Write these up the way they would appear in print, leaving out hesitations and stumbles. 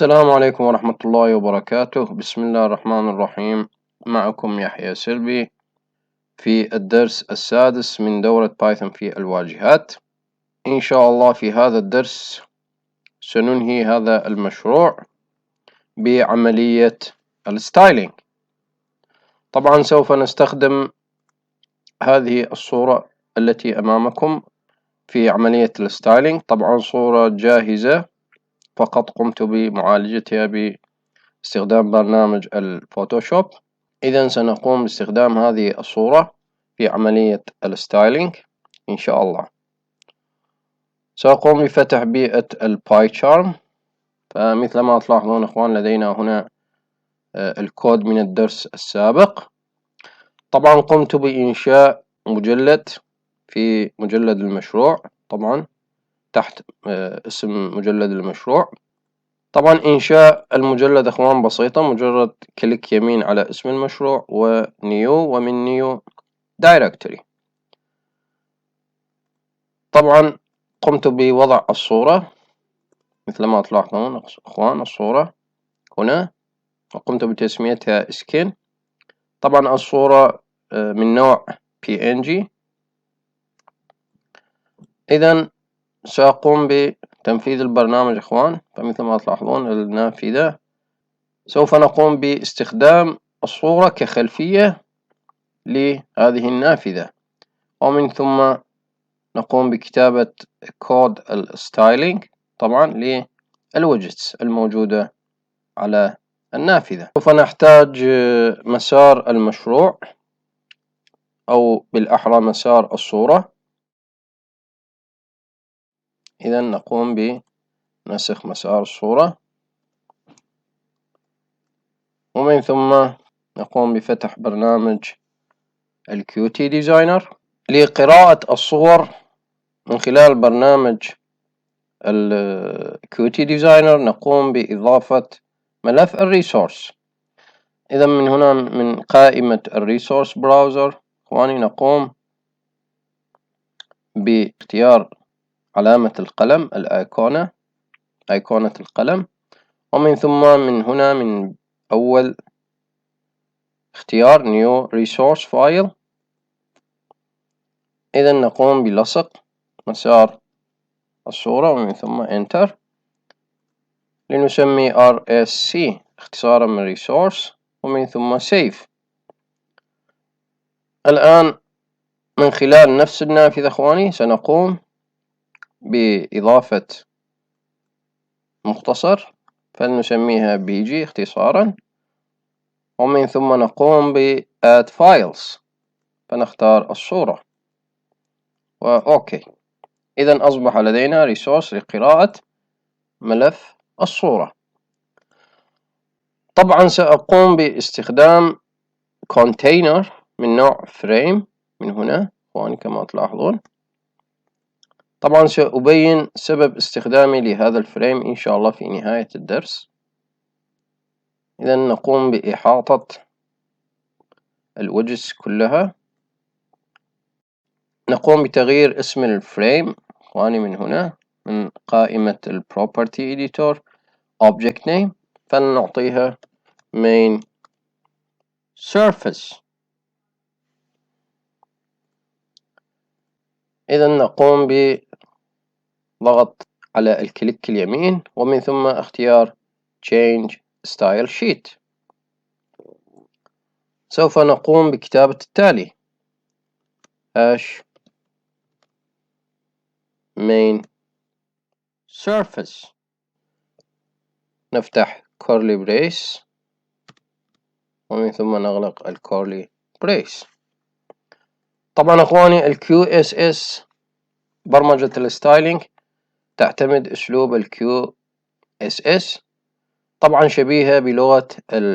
السلام عليكم ورحمة الله وبركاته. بسم الله الرحمن الرحيم. معكم يحيى سلبي في الدرس السادس من دورة بايثون في الواجهات. إن شاء الله في هذا الدرس سننهي هذا المشروع بعملية الستايلينج. طبعا سوف نستخدم هذه الصورة التي أمامكم في عملية الستايلينج. طبعا صورة جاهزة، فقط قمت بمعالجتها باستخدام برنامج الفوتوشوب. إذا سنقوم باستخدام هذه الصورة في عملية الستايلينج إن شاء الله. سأقوم بفتح بيئة الباي تشارم. فمثل ما تلاحظون إخوان لدينا هنا الكود من الدرس السابق. طبعا قمت بإنشاء مجلد في مجلد المشروع، طبعا تحت اسم مجلد المشروع. طبعا إنشاء المجلد إخوان بسيطة، مجرد كليك يمين على اسم المشروع ونيو، ومن نيو دايركتوري. طبعا قمت بوضع الصورة مثل ما تلاحظون إخوان، الصورة هنا، وقمت بتسميتها سكين. طبعا الصورة من نوع PNG. إذا سأقوم بتنفيذ البرنامج إخوان. فمثل ما تلاحظون النافذة، سوف نقوم باستخدام الصورة كخلفية لهذه النافذة، ومن ثم نقوم بكتابة كود الستايلينج طبعا للويدجتس الموجودة على النافذة. سوف نحتاج مسار المشروع، أو بالأحرى مسار الصورة. إذا نقوم بنسخ مسار الصورة، ومن ثم نقوم بفتح برنامج الكيوتي ديزاينر لقراءة الصور من خلال برنامج الكيوتي ديزاينر. نقوم بإضافة ملف الريسورس. إذا من هنا من قائمة الريسورس براوزر إخواني نقوم باختيار علامة القلم، الأيقونة، أيقونة القلم، ومن ثم من هنا من أول اختيار New Resource File. إذا نقوم بلصق مسار الصورة ومن ثم Enter، لنسمي RSC اختصارا من Resource، ومن ثم Save. الآن من خلال نفس النافذة إخواني سنقوم بإضافة مختصر، فلنسميها BG اختصارا، ومن ثم نقوم ب Add Files، فنختار الصورة وأوكي. إذا أصبح لدينا ريسورس لقراءة ملف الصورة. طبعا سأقوم باستخدام container من نوع frame من هنا إخواني كما تلاحظون. طبعا سأبين سبب استخدامي لهذا الفريم إن شاء الله في نهاية الدرس. إذا نقوم بإحاطة الويدجتس كلها. نقوم بتغيير اسم الفريم إخواني من هنا من قائمة ال Property Editor Object Name، فلنعطيها Main Surface. إذا نقوم بضغط على الكليك اليمين، ومن ثم اختيار Change Style Sheet. سوف نقوم بكتابة التالي: main surface، نفتح curly brace ومن ثم نغلق curly brace. طبعا اخواني ال QSS برمجة الستايلينج تعتمد اسلوب QSS، طبعا شبيهة بلغة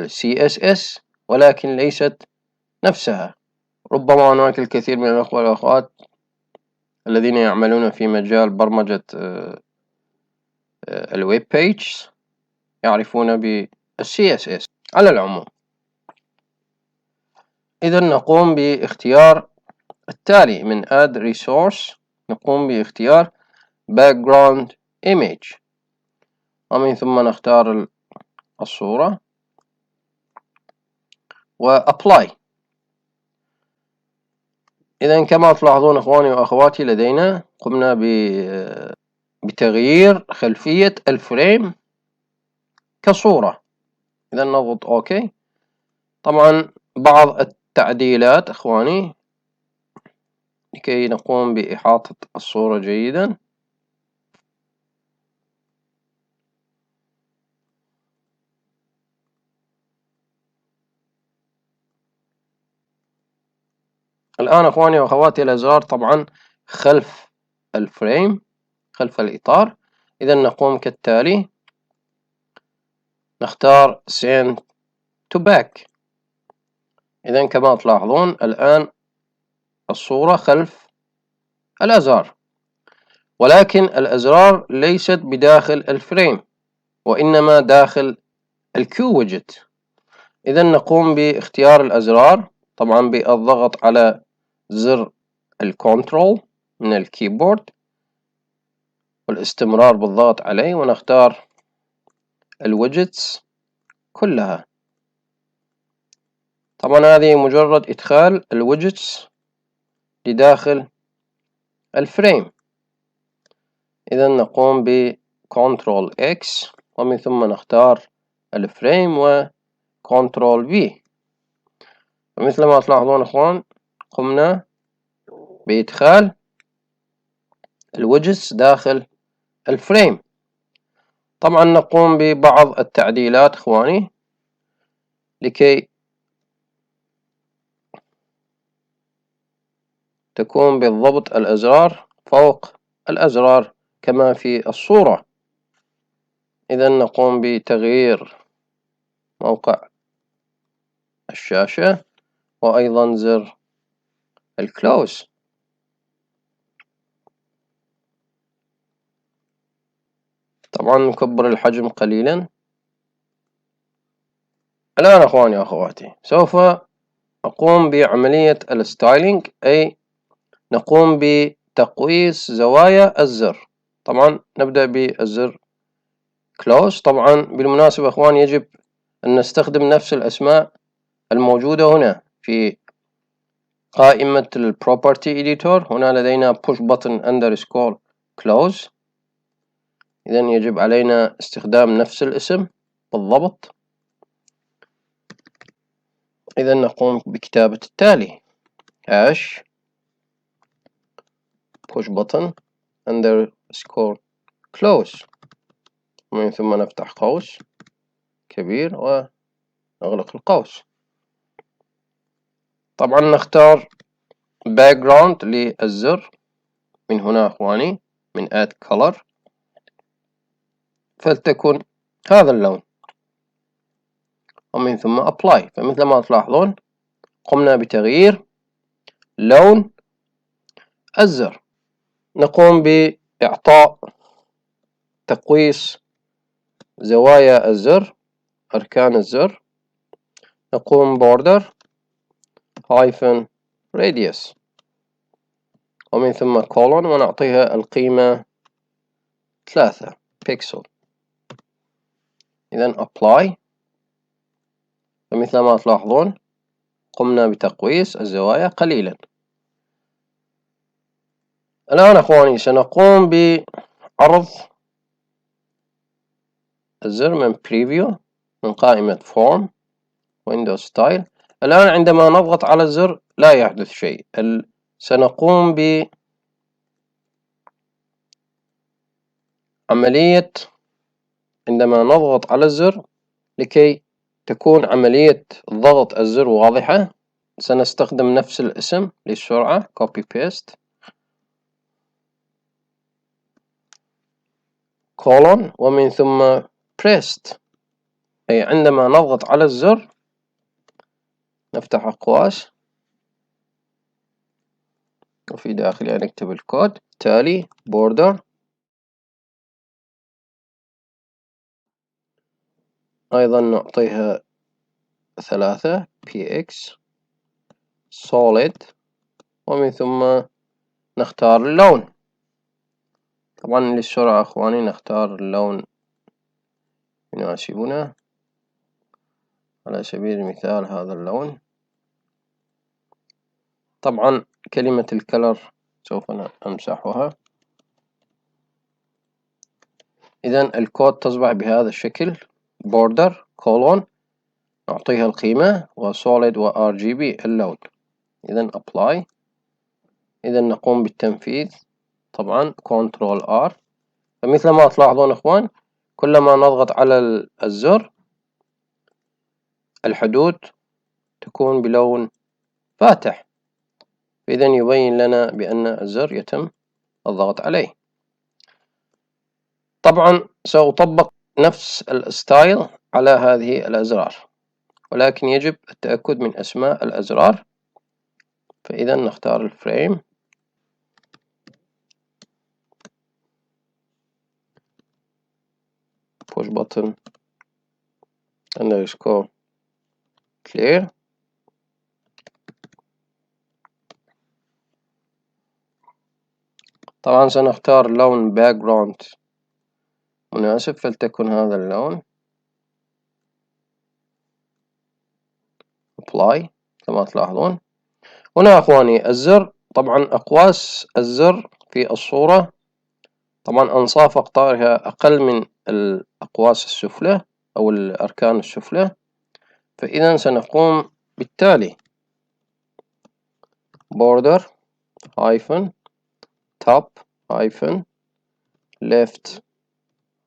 CSS ولكن ليست نفسها. ربما هناك الكثير من الأخوة والأخوات الذين يعملون في مجال برمجة الويب بيج يعرفون بال CSS. على العموم، إذا نقوم باختيار التالي من Add Resource. نقوم باختيار Background Image، ومن ثم نختار الصورة وأبلاي. إذا كما تلاحظون إخواني وأخواتي لدينا قمنا بتغيير خلفية الفريم كصورة. إذا نضغط أوكي. طبعا بعض التعديلات إخواني لكي نقوم بإحاطة الصورة جيدا. الآن إخواني وأخواتي الأزرار طبعا خلف الفريم، خلف الإطار. إذا نقوم كالتالي: نختار Send to Back. إذا كما تلاحظون الآن الصورة خلف الأزرار، ولكن الأزرار ليست بداخل الفريم وإنما داخل الكيو ويدجت. إذا نقوم باختيار الأزرار طبعا بالضغط على زر الكنترول من الكيبورد والاستمرار بالضغط عليه، ونختار الويدجتس كلها. طبعا هذه مجرد إدخال الويدجتس لداخل الفريم. إذا نقوم بكنترول إكس ومن ثم نختار الفريم وكنترول في. ومثل ما تلاحظون إخوان قمنا بإدخال الويدجتس داخل الفريم. طبعا نقوم ببعض التعديلات إخواني لكي تكون بالضبط الأزرار فوق الأزرار كما في الصورة. إذا نقوم بتغيير موقع الشاشة وأيضا زر الكلوز. طبعا نكبر الحجم قليلا. الآن أخواني وأخواتي سوف أقوم بعملية الستايلينج، أي نقوم بتقويس زوايا الزر. طبعا نبدأ بالزر كلوز. طبعا بالمناسبة أخوان يجب أن نستخدم نفس الأسماء الموجودة هنا في قائمة البروبرتي إديتور. هنا لدينا push button underscore close. إذا يجب علينا استخدام نفس الاسم بالضبط. إذا نقوم بكتابة التالي: hash push button underscore close، ومن ثم نفتح قوس كبير ونغلق القوس. طبعا نختار background للزر من هنا أخواني من add color، فلتكن هذا اللون، ومن ثم apply. فمثل ما تلاحظون قمنا بتغيير لون الزر. نقوم بإعطاء تقويس زوايا الزر، أركان الزر. نقوم border hyphen radius ومن ثم colon ونعطيها القيمة 3 بيكسل. إذا apply. فمثل ما تلاحظون قمنا بتقويس الزوايا قليلا. الآن أخواني سنقوم بعرض الزر من preview من قائمة form windows style. الآن عندما نضغط على الزر لا يحدث شيء. سنقوم بعملية عندما نضغط على الزر لكي تكون عملية ضغط الزر واضحة سنستخدم نفس الاسم للسرعة copy paste colon ومن ثم pressed، أي عندما نضغط على الزر نفتح أقواس وفي داخلها نكتب الكود. تالي border أيضا نعطيها 3 px solid ومن ثم نختار اللون. طبعا للسرعة أخواني نختار اللون يناسبنا. على سبيل المثال هذا اللون. طبعا كلمة الكلر سوف أمسحها. إذن الكود تصبح بهذا الشكل border colon، نعطيها القيمة وsolid و RGB اللون. إذن apply. إذن نقوم بالتنفيذ طبعا Ctrl R. فمثل ما تلاحظون إخوان، كلما نضغط على الزر الحدود تكون بلون فاتح، إذن يبين لنا بأن الزر يتم الضغط عليه. طبعا سأطبق نفس الستايل على هذه الأزرار، ولكن يجب التأكد من أسماء الأزرار. فإذا نختار الفريم، push button underscore clear. طبعا سنختار لون background مناسب، فلتكن هذا اللون. apply. كما تلاحظون هنا أخواني الزر، طبعا أقواس الزر في الصورة طبعا أنصاف أقطارها أقل من الأقواس السفلى أو الأركان السفلى. فإذا سنقوم بالتالي border hyphen top hyphen left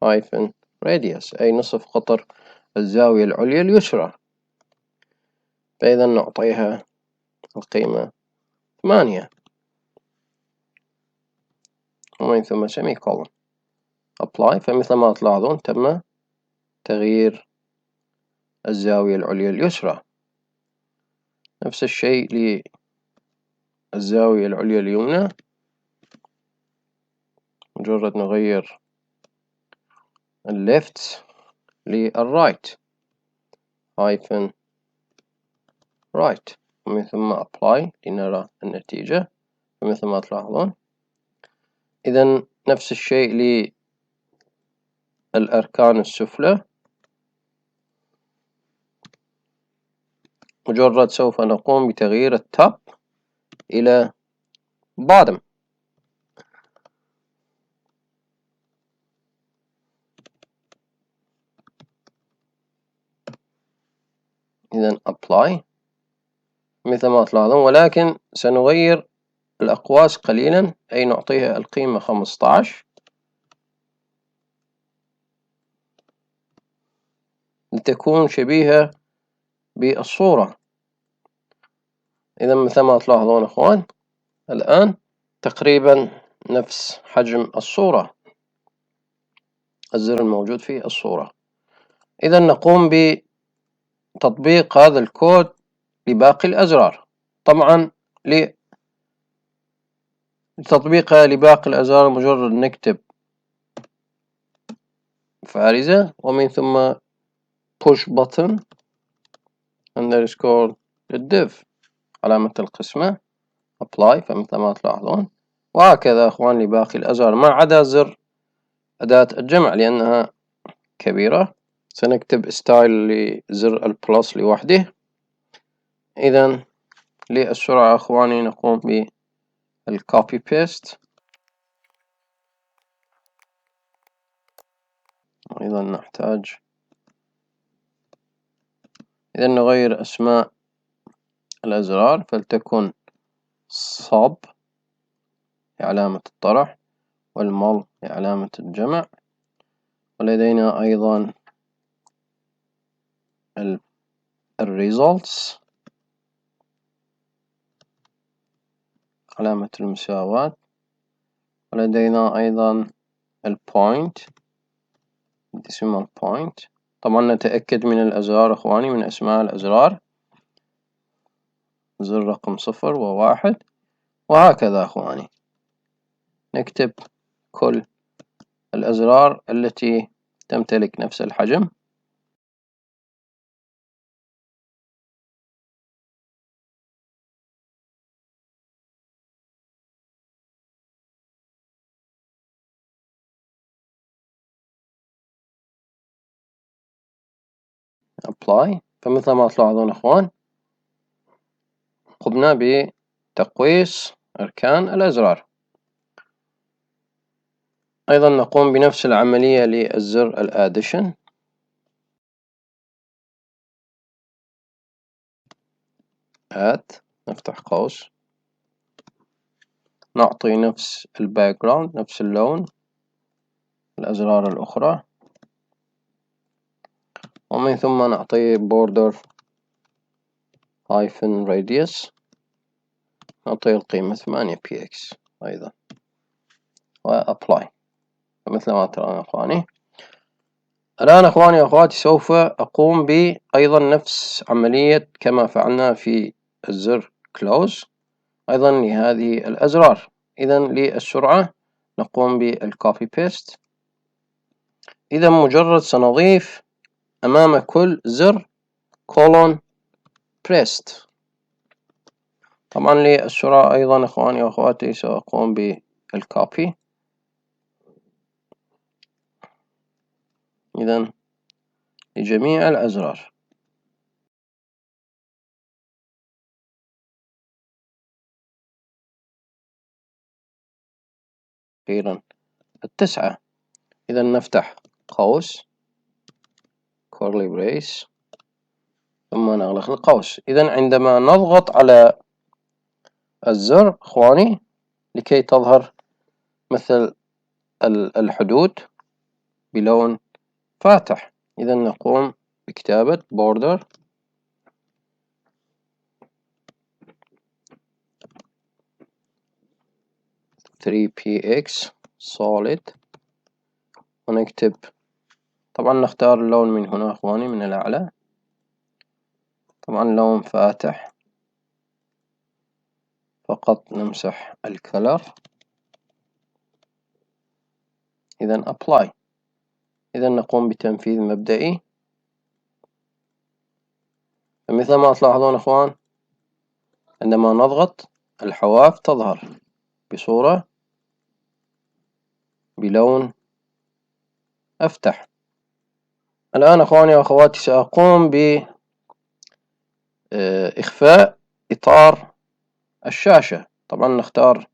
hyphen radius، أي نصف قطر الزاوية العليا اليسرى. فإذا نعطيها القيمة 8 ومن ثم semicolon apply. فمثل ما تلاحظون تم تغيير الزاوية العليا اليسرى. نفس الشيء للزاوية العليا اليمنى، مجرد نغير الليفت للرايت hyphen right ومن ثم apply لنرى النتيجة. مثل ما تلاحظون إذا نفس الشيء للأركان السفلى، مجرد سوف نقوم بتغيير التوب إلى bottom. إذا apply مثل ما تلاحظون، ولكن سنغير الأقواس قليلا، أي نعطيها القيمة 15 لتكون شبيهة بالصورة. إذا مثل ما تلاحظون أخوان الآن تقريبا نفس حجم الصورة، الزر الموجود في الصورة. إذا نقوم بتطبيق هذا الكود لباقي الأزرار. طبعا لتطبيقها لباقي الأزرار مجرد نكتب فارزة ومن ثم push button underscore div علامة القسمة apply. فمثل ما تلاحظون وهكذا أخوان لباقي الأزرار ما عدا زر أداة الجمع لأنها كبيرة. سنكتب ستايل لزر البلس لوحده. إذا للسرعة أخواني نقوم بالcopy paste. أيضا نحتاج إذا نغير أسماء الأزرار، فلتكن sub علامة الطرح والمل علامة الجمع، ولدينا أيضا results علامة المساواة، ولدينا أيضا point decimal point. طبعا نتأكد من الأزرار أخواني، من أسماء الأزرار، زر رقم 0 و1 وهكذا أخواني. نكتب كل الأزرار التي تمتلك نفس الحجم. apply فمثل ما تلاحظون أخوان قمنا بتقويس أركان الأزرار. أيضا نقوم بنفس العملية للزر الأديشن. نفتح قوس، نعطي نفس الباك جراوند، نفس اللون، الأزرار الأخرى، ومن ثم نعطي border hyphen radius، نعطي القيمة 8 px أيضا، وأبلاي. فمثل ما ترون أخواني الآن أخواني وأخواتي سوف أقوم بأيضا نفس عملية كما فعلنا في الزر close أيضا لهذه الأزرار. إذا للسرعة نقوم بالcopy paste. إذا مجرد سنضيف أمام كل زر colon pressed. طبعا للسرعة أيضا أخواني وأخواتي سأقوم بالcopy. إذا لجميع الأزرار. أخيرا 9. إذا نفتح قوس curly brace ثم نغلق القوس. إذا عندما نضغط على الزر أخواني لكي تظهر مثل الحدود بلون فاتح، إذا نقوم بكتابة border 3px solid ونكتب. طبعا نختار اللون من هنا أخواني من الأعلى، طبعا لون فاتح، فقط نمسح الكلر. إذا apply. إذا نقوم بتنفيذ مبدئي. فمثل ما تلاحظون أخوان عندما نضغط الحواف تظهر بصورة بلون أفتح. الآن أخواني وأخواتي سأقوم بإخفاء إطار الشاشة. طبعا نختار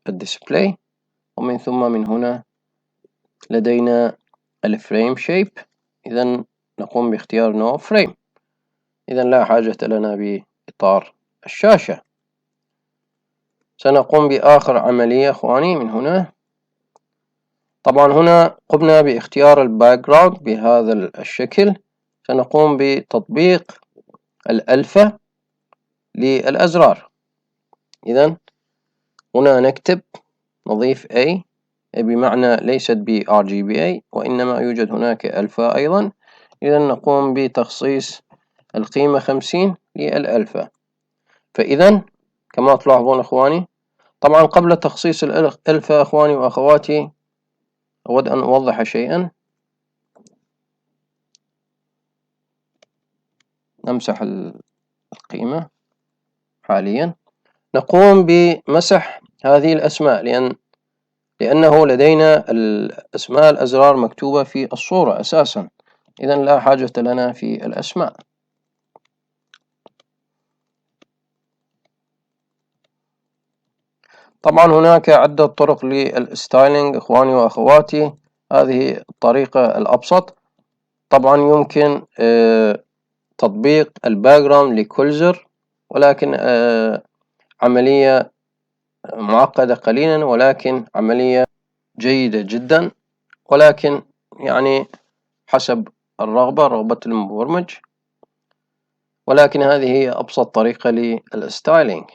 الديسبلاي ومن ثم من هنا لدينا الفريم شيب. إذا نقوم باختيار نو فريم. إذا لا حاجة لنا بإطار الشاشة. سنقوم بآخر عملية أخواني من هنا. طبعا هنا قمنا باختيار الباك جراوند بهذا الشكل. سنقوم بتطبيق الألفا للأزرار. إذا هنا نكتب نضيف A بمعنى ليست ب RGBA وإنما يوجد هناك ألفا أيضا. إذا نقوم بتخصيص القيمة 50 للألفا. فإذا كما تلاحظون أخواني طبعا قبل تخصيص الألفا أخواني وأخواتي أود أن أوضح شيئا. نمسح القيمة حاليا. نقوم بمسح هذه الأسماء لأنه لدينا الأسماء الأزرار مكتوبة في الصورة أساسا. إذا لا حاجة لنا في الأسماء. طبعا هناك عدة طرق للستايلينج إخواني وأخواتي. هذه الطريقة الأبسط. طبعا يمكن تطبيق الباك جراوند لكل زر، ولكن عملية معقدة قليلا ولكن عملية جيدة جدا، ولكن يعني حسب رغبة المبرمج. ولكن هذه هي أبسط طريقة للستايلينج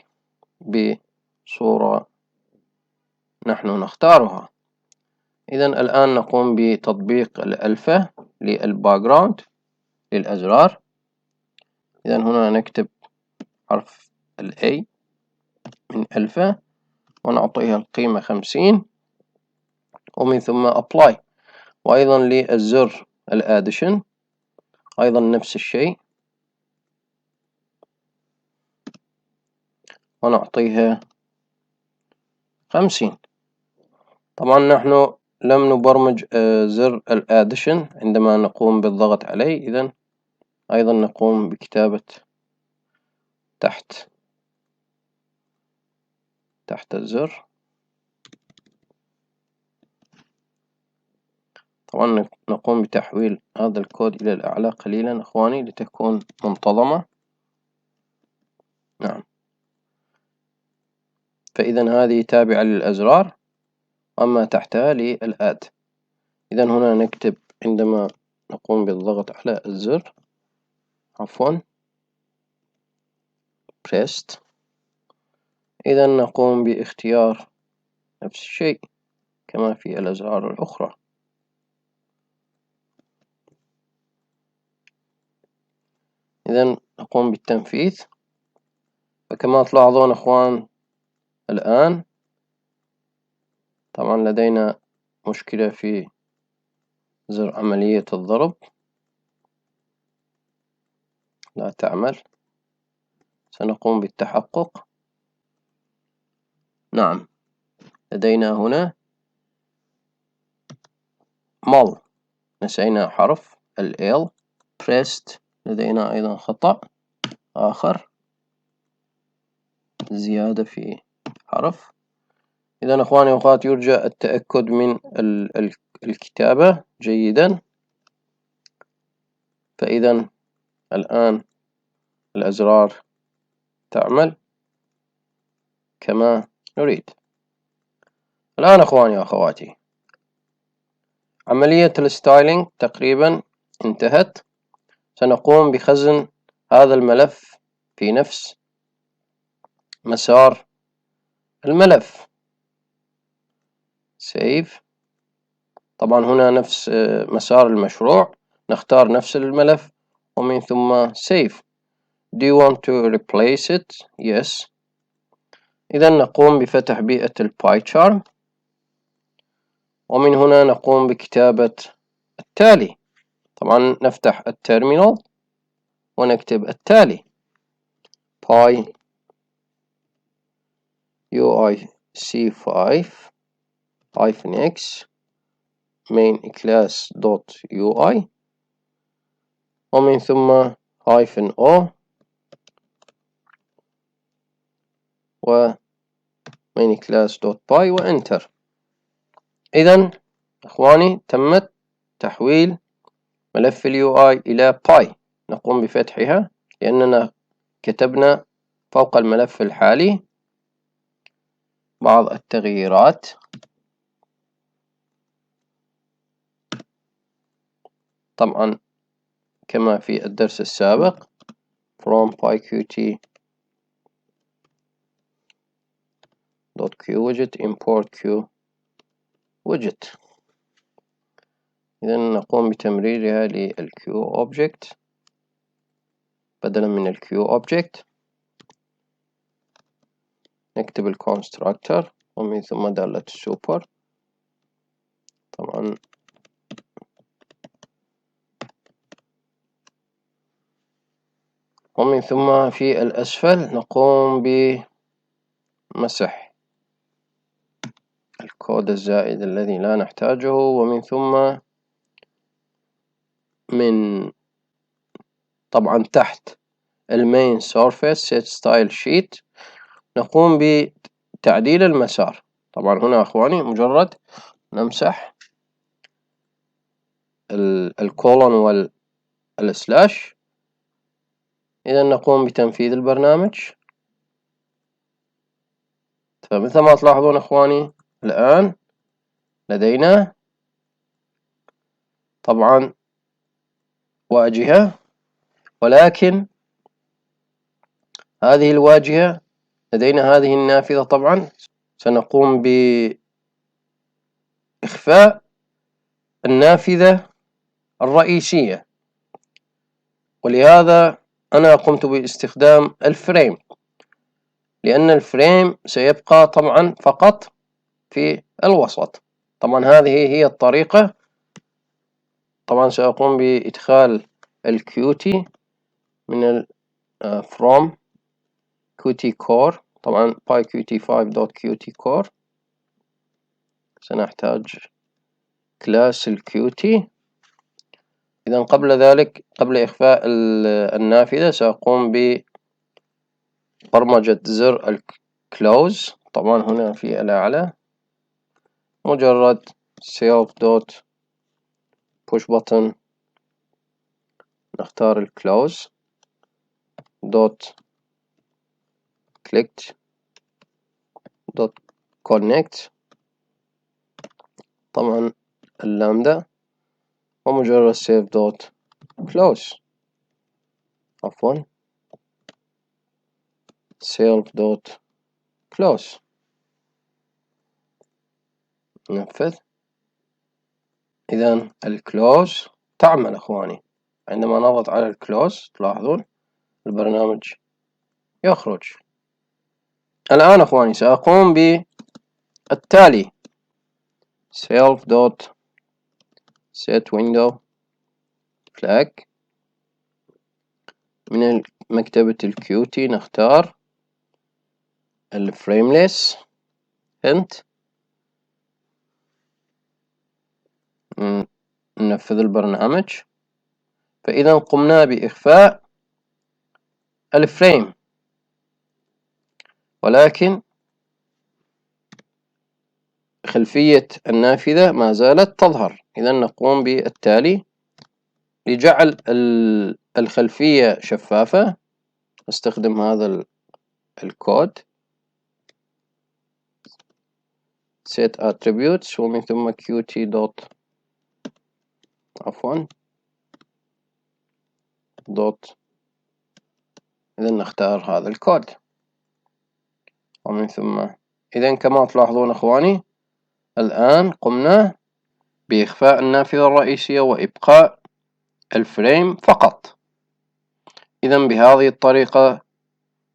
بصورة نحن نختارها. إذا الآن نقوم بتطبيق الألفا للباك جراوند للأزرار. إذا هنا نكتب حرف A من ألفا ونعطيها القيمة 50 ومن ثم apply. وأيضا للزر الأديشن أيضا نفس الشيء ونعطيها 50. طبعا نحن لم نبرمج زر الاديشن عندما نقوم بالضغط عليه، إذن أيضا نقوم بكتابة تحت الزر. طبعا نقوم بتحويل هذا الكود إلى الأعلى قليلا أخواني لتكون منتظمة. نعم، فإذا هذه تابعة للأزرار، أما تحتها للآد. إذا هنا نكتب عندما نقوم بالضغط على الزر، عفوا pressed. إذا نقوم باختيار نفس الشيء كما في الأزرار الأخرى. إذا نقوم بالتنفيذ. فكما تلاحظون أخوان الآن طبعا لدينا مشكلة في زر عملية الضرب، لا تعمل. سنقوم بالتحقق. نعم، لدينا هنا مال، نسينا حرف ال pressed، لدينا أيضا خطأ آخر، زيادة في حرف. إذا أخواني وأخواتي يرجى التأكد من الكتابة جيدا. فإذا الآن الأزرار تعمل كما نريد. الآن أخواني وأخواتي عملية الستايلينج تقريبا انتهت. سنقوم بخزن هذا الملف في نفس مسار الملف save. طبعا هنا نفس مسار المشروع، نختار نفس الملف ومن ثم save. Do you want to replace it? Yes. إذا نقوم بفتح بيئة الباي تشارم، ومن هنا نقوم بكتابة التالي. طبعا نفتح التيرمينال ونكتب التالي باي UIC5-X main class dot UI، ومن ثم -O و main class dot py وانتر. إذا إخواني تمت تحويل ملف ال UI إلى باي. نقوم بفتحها لأننا كتبنا فوق الملف الحالي بعض التغييرات. طبعا كما في الدرس السابق from pyqt.qwidget import qwidget. إذا نقوم بتمريرها للQ object بدلا من الQ object. نكتب الconstructor ومن ثم دالة السوبر. طبعا ومن ثم في الأسفل نقوم بمسح الكود الزائد الذي لا نحتاجه، ومن ثم من طبعا تحت المين surface set style sheet نقوم بتعديل المسار. طبعا هنا أخواني مجرد نمسح الكولون والسلاش. إذا نقوم بتنفيذ البرنامج. فمثل ما تلاحظون أخواني الآن لدينا طبعا واجهة، ولكن هذه الواجهة لدينا هذه النافذة. طبعا سنقوم بإخفاء النافذة الرئيسية، ولهذا أنا قمت باستخدام الفريم، لأن الفريم سيبقى طبعا فقط في الوسط. طبعا هذه هي الطريقة. طبعا سأقوم بإدخال الQt من from Qt core، طبعا pyqt5.qt core. سنحتاج كلاس الكيوتي. إذا قبل ذلك، قبل إخفاء النافذة، سأقوم ببرمجة زر الكلوز. طبعا هنا في الأعلى مجرد self dot push button، نختار الكلوز dot click dot connect، طبعا اللامدا، ومجرد save dot close، عفوا self dot close. ننفذ. إذا الكلوز تعمل أخواني، عندما نضغط على الكلوز تلاحظون البرنامج يخرج. الآن أخواني سأقوم بالتالي: self dot set window flag، من مكتبة الكيوتي نختار الفريمليس hint، ننفذ البرنامج. فإذا قمنا بإخفاء الفريم، ولكن خلفية النافذة ما زالت تظهر. إذا نقوم بالتالي: لجعل الخلفية شفافة نستخدم هذا الكود set attributes، ومن ثم qt dot dot. إذا نختار هذا الكود، ومن ثم إذا كما تلاحظون أخواني الآن قمنا بإخفاء النافذة الرئيسية وإبقاء الفريم فقط. إذا بهذه الطريقة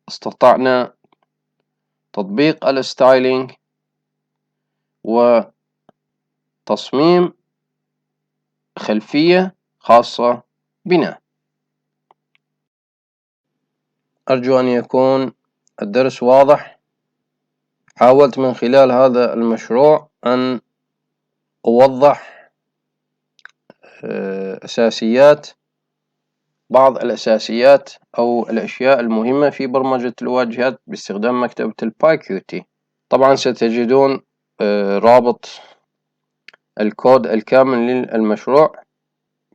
استطعنا تطبيق الستايلينج وتصميم خلفية خاصة بنا. أرجو أن يكون الدرس واضح. حاولت من خلال هذا المشروع أن أوضح بعض الأساسيات أو الأشياء المهمة في برمجة الواجهات باستخدام مكتبة البايكيوتي. طبعا ستجدون رابط الكود الكامل للمشروع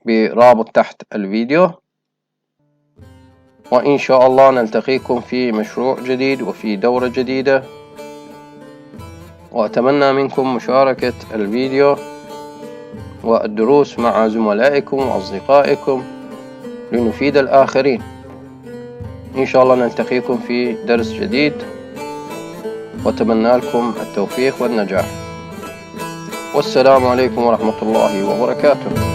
برابط تحت الفيديو، وإن شاء الله نلتقيكم في مشروع جديد وفي دورة جديدة، وأتمنى منكم مشاركة الفيديو والدروس مع زملائكم وأصدقائكم لنفيد الآخرين. إن شاء الله نلتقيكم في درس جديد، وأتمنى لكم التوفيق والنجاح. والسلام عليكم ورحمة الله وبركاته.